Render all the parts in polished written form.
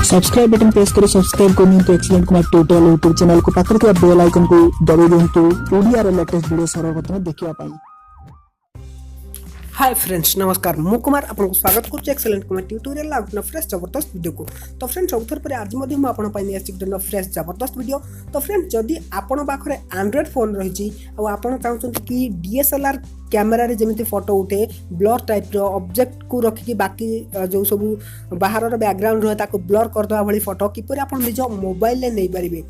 Subscribe button press करी subscribe करनी तो excellent Kumar tutorial YouTube channel को पाकर के बेल आइकन को दबाई दिंतु ओडिया रे लेटेस्ट वीडियो सर्वप्रथम देखिया पाई। हाय फ्रेंड्स नमस्कार मु कुमार आपको स्वागत करुच्चे excellent Kumar tutorial out fresh जबरदस्त वीडियो को। तो फ्रेंड्स सबथर पर आज मध्य मु आपन पाई नेक्स्ट दिन फ्रेश जबरदस्त वीडियो। तो फ्रेंड्स जदि आपन पाखरे एंड्रॉइड फोन रही और आपन चाहते कि DSLR कैमेरा रे जेमिति फोटो उठे ब्लर टाइप रो ऑब्जेक्ट को रखिकी बाकी जो सब बाहर बैकग्राउंड रहे ताको ब्लर करदेवा भली फोटो किपर आप निज मोबाइल ले नहीं पारे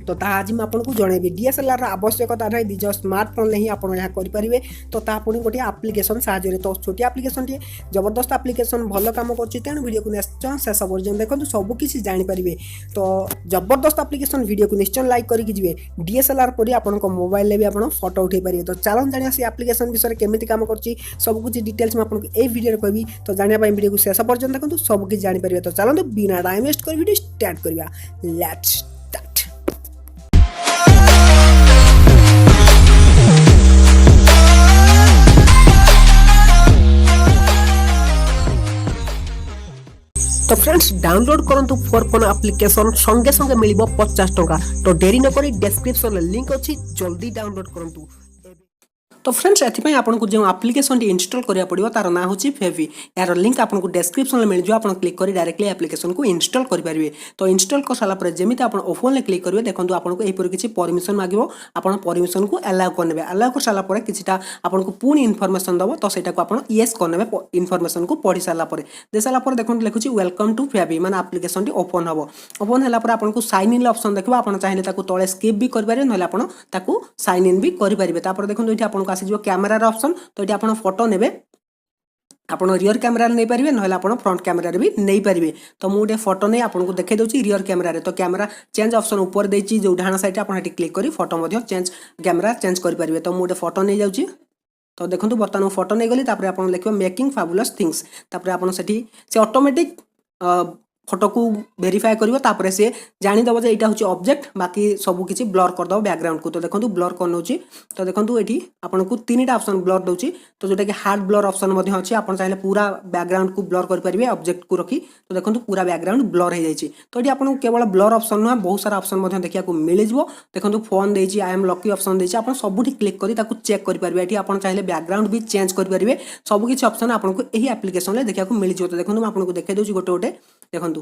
तो आज मैं आपको जनइबी DSLR आवश्यकता ना निज स्मार्टफोन में ही आप करेंगे। तो पुणी गोटे आप्लिकेसन साहाय्य तो छोटी आप्लिकेसन टी जबरदस्त आप्लिकेसन भल कम कर तेणु वीडियो को निश्चय शेष पर्यटन देखो सबकि जानीपारे। तो जबरदस्त आप्लिकेसन वीडियो को निश्चय लाइक करके जी DSLR पर आपन मोबाइल में भी आप फोटो उठे पारे। तो चलन जाना से आप्लिकेसन विषय केमी कम कर सबकि डिटेल्स मैं आपको ये वीडियो कहबी। तो जानापी वीडियो को शेष पर्यटन देखो सबकि जानीपारे। तो चलते बिना टाइम वेस्ट कर वीडियो स्टार्ट करवा। लेट्स तो फ्रेंड्स डाउनलोड करंतु फॉर फोन एप्लिकेशन संगे संगे मिलिबो 50 टंका। तो देरी न करी डिस्क्रिप्शन लिंक अछि जल्दी डाउनलोड करंतु। तो फ्रेंड्स एथि आपको जो आप्लिकेशन इंस्टॉल करिया पड़िबो तार ना होची फेवी यार लिंक आपको डिस्क्रिप्शन में मिल जो आप क्लिक करी डायरेक्टली एप्लिकेशन को इंस्टॉल कर पारिबे। तो इंस्टॉल कर साला पर जेमिति आप ओपन ले क्लिक करिवे देखंतु आपको एपर किछि परमिशन मागिबो आपण परमिशन को अलाउ करनेबे। अलाउ कर साला पर किछिटा आपको पूर्ण इन्फॉर्मेशन दबो तो सेटा को आपण यस करनेबे इन्फॉर्मेशन को पढ़ी साला पर दे साला पर देखंतु लिखुछि वेलकम टू फेवी माने एप्लिकेशन टी ओपन हबो। ओपन हला पर आपको साइन इन ऑप्शन देखबो आपण चाहिले ताको तळे स्किप भी कर पारे नले आपण ताको साइन इन भी कर पारिबे। तापर देखंतु एठी आपको आसी जो कैमरा ऑप्शन तो ये आप फोटो ने आपन रियर कैमरा नहीं पारे ना आप फ्रंट कैमरा भी नहीं पारे। तो मुझे फोटो नहीं आपको देखे दूसरी रियर कैमरा रे। तो कैमरा चेंज ऑप्शन ऊपर देछि जो डाहाना साइड आप क्लिक करी फोटो चेंज कैमरा चेंज कर पारे। तो मुझे फोटो नहीं जाऊँगी। तो देखो बर्तमान फोटो नहीं गली आप लिखे मेकिंग फैबुलस थिंग्स आप से ऑटोमेटिक फोटो को वेरीफाई कर से जानीदेव जो यहाँ हूँ ऑब्जेक्ट बाकी सब किसी ब्लर करदेव बैकग्राउंड को। तो देखो ब्लर कर तो देखो ये आपको 3टा ऑप्शन ब्लर दूसरी तो जोटा कि हार्ड ब्लर ऑप्शन अच्छी आप चाहिए पूरा बैकग्राउंड को ब्लर करेंगे ऑब्जेक्ट को रखी। तो देखो पूरा बैकग्राउंड ब्लर हो जाए। तो ये आपको केवल ब्लर ऑप्शन नुह बहुत सारा ऑप्शन देखा मिल जाए। देखो फोन देती आई एम लकी ऑप्शन देती आप सब क्लिक कर चेक करेंगे। ये आप चाहिए बैकग्राउंड भी चेंज करेंगे सबकि ऑप्शन आपको यही एप्लिकेशन में देखा मिल जाए। तो देखो मैं आपको देखे दूसरी गोटे गोटे देखो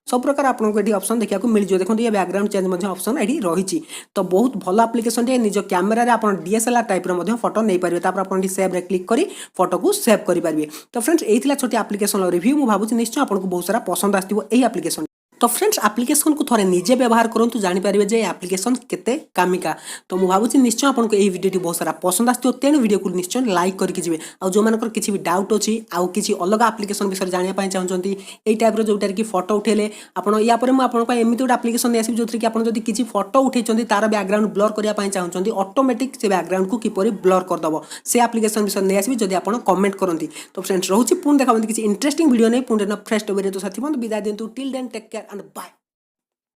सब प्रकार आपको ये ऑप्शन देखा मिल जाए। देखो ये बैकग्राउंड चेंज ऑप्शन ये रही। तो बहुत भल एप्लिकेशन निज कैमेरा आप DSLR टाइप फोटो नहीं पारे। आप सेव रे क्लिक करी फोटो को सेव करेंगे। तो फ्रेंड्स यही छोटी एप्लिकेशन रिव्यू मुझे भावुँ निश्चय आपको बहुत सारा पसंद आसो यही एप्लिकेशन। तो फ्रेंड्स एप्लिकेशन को थोड़े निजे व्यवहार करूँ जानीपारे जे एप्लिकेशन केते कामिका। तो मुझे भावुँ निश्चय आपको यही वीडियो बहुत सारा पसंद आसो तेणु वीडियो को निश्चय लाइक करके जी आ जो मानकर किसी भी डाउट अच्छी आउ किसी अलग एप्लिकेशन विषय जानापी चाहते यही टाइप जोटा कि फोटो उठेले आपड़ या मुझे एमती गोटे एप्लिकेशन नहीं आसो जो कि आप किसी फोटो उठे तार बैकग्राउंड ब्लर करने चाहते ऑटोमेटिक से बैकग्राउंड को किपर ब्लर करदेव से एप्लिकेशन विषय नहीं आसबि जब आप कमेंट करती। तो फ्रेंड्स रोचे पुणी देखा किसी इंटरेस्टिंग वीडियो नहीं पुणी फ्रेश वीडियो तो साथी विदाय दिंतु till then take care and bye.